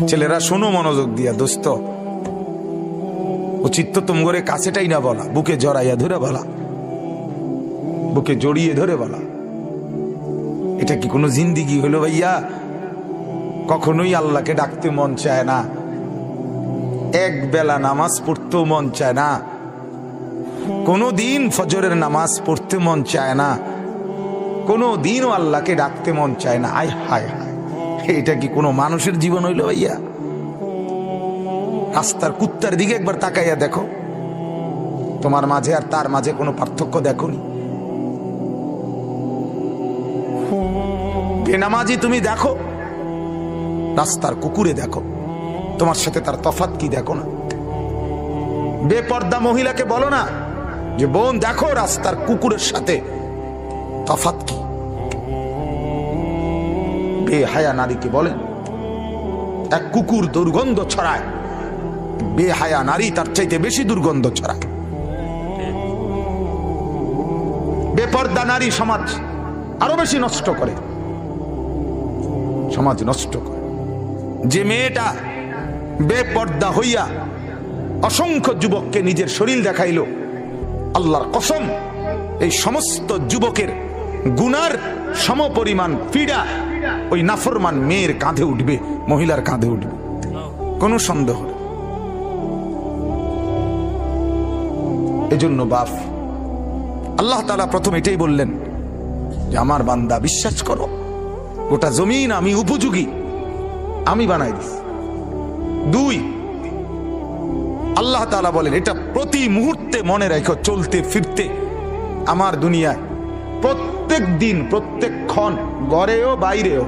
ছেলেরা শোনো মনোযোগ দিয়া, দোস্ত উচিত তো তোমার কাছেটাই না বলা, বুকে জড়াইয়া ধরে বলা, বুকে জড়িয়ে ধরে বলা। এটা কি কোনো জিন্দিগি হলো ভাইয়া? কখনোই আল্লাহকে ডাকতে মন চায় না, এক বেলা নামাজ পড়তেও মন চায় না, কোনো দিন ফজরের নামাজ পড়তে মন চায় না, কোনো দিনও আল্লাহকে ডাকতে মন চায় না। আয় হায় হায়, এটা কি কোনো মানুষের জীবন হইল ভাইয়া? রাস্তার কুত্তার দিকে একবার তাকাইয়া দেখো, তোমার মাঝে আর তার মাঝে কোনো পার্থক্য দেখোনি? বেনামাজি তুমি দেখো, রাস্তার কুকুরে দেখো, তোমার সাথে তার তফাৎ কি দেখো না? বেপর্দা মহিলাকে বলো না যে বোন দেখো রাস্তার কুকুরের সাথে তফাৎ কি? বেহায়া নারীকে বলেন এক কুকুর দুর্গন্ধ ছড়ায়, বেহায়া নারী তার চাইতে বেশি দুর্গন্ধ ছড়ায়। বেপর্দা নারী সমাজ আরো বেশি নষ্ট করে, সমাজ নষ্ট করে। যে মেয়েটা বেপর্দা হইয়া অসংখ্য যুবককে নিজের শরীর দেখাইল, আল্লাহর কসম এই সমস্ত যুবকের গুনার সমপরিমাণ পীড়া ওই নাফরমান মেয়ের কাঁধে উঠবে, মহিলার কাঁধে উঠবে, কোনো সন্দেহ নেই। এজন্য বাপ আল্লাহ তাআলা প্রথম এটাই বললেন যে আমার বান্দা বিশ্বাস করো, গোটা জমিন আমি উপযোগী, আমি বানাই দিস। দুই, আল্লাহ তাআলা বলেন এটা প্রতি মুহূর্তে মনে রাখো, চলতে ফিরতে আমার দুনিয়ায় প্রত্যেক দিন প্রত্যেক ক্ষণ, ঘরেও বাইরেও,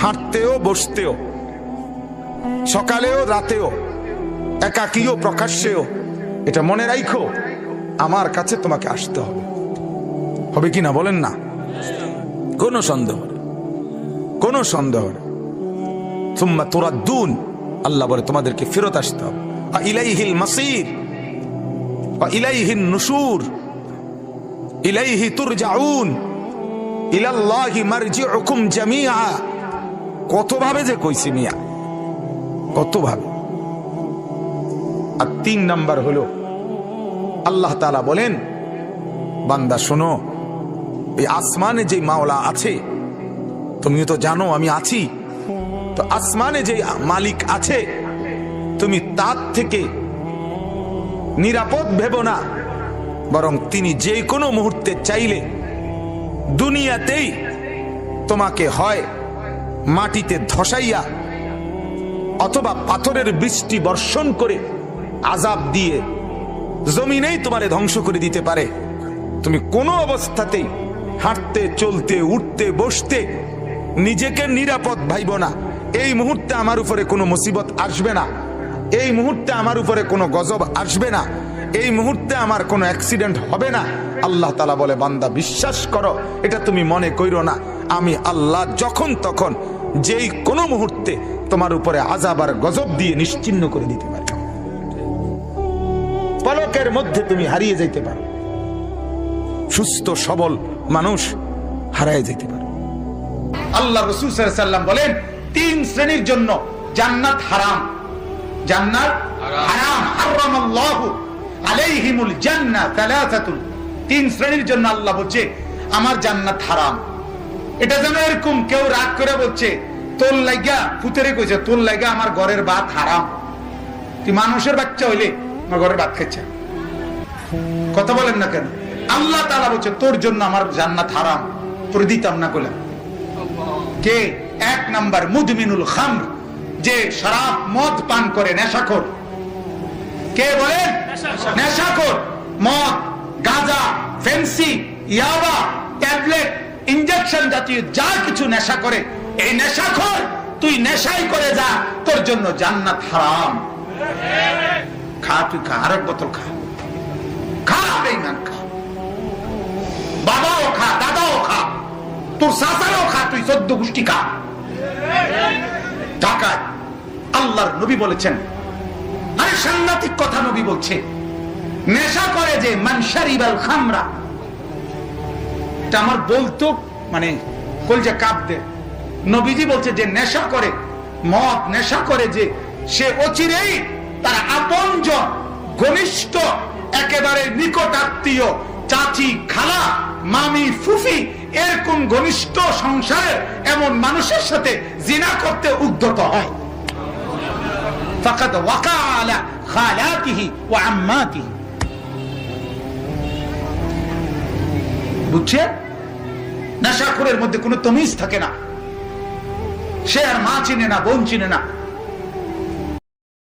হাঁটতেও বসতেও, সকালেও রাতেও, একাকীও প্রকাশ্যেও, এটা মনে রাখো আমার কাছে তোমাকে আসতে হবে। হবে কি না বলেন না? কোনো সন্দেহ নেই, কোনো সন্দেহ নেই। সুম্মা তুরাদ্দুন, আল্লাহ বলে তোমাদেরকে ফেরত আসতে হবে। ইলাইহিল মাসির ওয়া ইলাইহিন নুশুর ইলাইহি তুরজাউন ইলাল্লাহি মারজিউকুম জামিআ। কত ভাবে যে কইছি মিয়া, কত ভাবে। আর 3 নাম্বার হলো আল্লাহ তাআলা বলেন বান্দা শোনো, এই আসমানে যে মাওলা আছে, তুমিও তো জানো আমি আছি, তো আসমানে যে মালিক আছে তুমি তার থেকে নিরাপদ ভেবো না, বরং তিনি যে কোনো মুহূর্তে চাইলে দুনিয়াতেই তোমাকে হয় মাটিতে ধসাইয়া অথবা পাথরের বৃষ্টি বর্ষণ করে আযাব দিয়ে জমিনেই তোমারে ধ্বংস করে দিতে পারে। তুমি কোনো অবস্থাতেই হাঁটতে চলতে উঠতে বসতে নিজেকে নিরাপদ ভাইবো না। এই মুহূর্তে আমার উপরে কোনো মুসিবত আসবে না, এই মুহূর্তে আমার উপরে কোনো গজব আসবে না, এই মুহূর্তে আমার কোনো অ্যাক্সিডেন্ট হবে না। আল্লাহ তাআলা বলে বান্দা বিশ্বাস করো, এটা তুমি মনে কইরো না, আমি আল্লাহ যখন তখন যেই কোনো মুহূর্তে তোমার উপরে আযাব আর গজব দিয়ে নিশ্চিহ্ন করে দিতে পারি। পলকের মধ্যে তুমি হারিয়ে যেতে পারো, সুস্থ সবল মানুষ হারিয়ে যেতে পারো। আল্লাহ রাসূল সাল্লাল্লাহু আলাইহি ওয়াসাল্লাম বলেন 3 শ্রেণীর জন্য জান্নাত হারাম, জান্নাত হারাম। হারামাল্লাহু আলাইহিমুল জান্নাহ সালাসাতুন, 3 শ্রেণীর জন্য আল্লাহ বলছে আমার জান্নাত হারাম। এটা যেন এরকম কেউ রাগ করে বলছে তোর লাগা, ফুতেরে কইছে তোর লাগা আমার ঘরের ভাত হারাম, তুই মানুষের বাচ্চা হইলে আমার ঘরের ভাত খাইছে, কথা বলেন না কেন? আল্লাহ তাআলা বলছে তোর জন্য আমার জান্নাত হারাম, তোর দিতাম না কইলাম। কে? 1 নাম্বার মুদমিনুল খামর, যে শরাব মদ পান করে, নেশাখোর। কে বলেন? নেশাখোর। মদ, গাঁজা, ফেন্সি, ইয়াবা, ট্যাবলেট, ইনজেকশন জাতীয় যা কিছু নেশা করে, এই নেশাখোর তুই নেশাই করে যা, তোর জন্য জান্নাত হারাম। খা, তুই খা, আরেক বোতল খা, খা বেঈমান খা, বাবাও খা, দাদাও খা, তোর চাচারও খা, তুই 14 গোষ্ঠী খা। ঢাকায় আল্লাহর নবী বলেছেন, আরে সাংঘাতিক কথা নবী বলছে, নেশা করে যে মান শারিবাল খামরা, এটা আমার বলতো মানে কলজা কাঁপতে। নবীজি বলছে যে নেশা করে মদ নেশা করে যে, সে অচিরেই তার আপনজন, ঘনিষ্ঠ, একেবারে নিকট আত্মীয়, চাচি, খালা, মামি, ফুফি, এরকম ঘনিষ্ঠ সংসারের এমন মানুষের সাথে জিনা করতে উদ্যত হয়। ফাকাদ ওয়াকা আলা খালাতিহি ওয়া আম্মাতিহি। বুঝছে? নেশাখোরের মধ্যে কোনো তমিজ থাকে না, সে আর মা চিনে না, বোন চিনে না,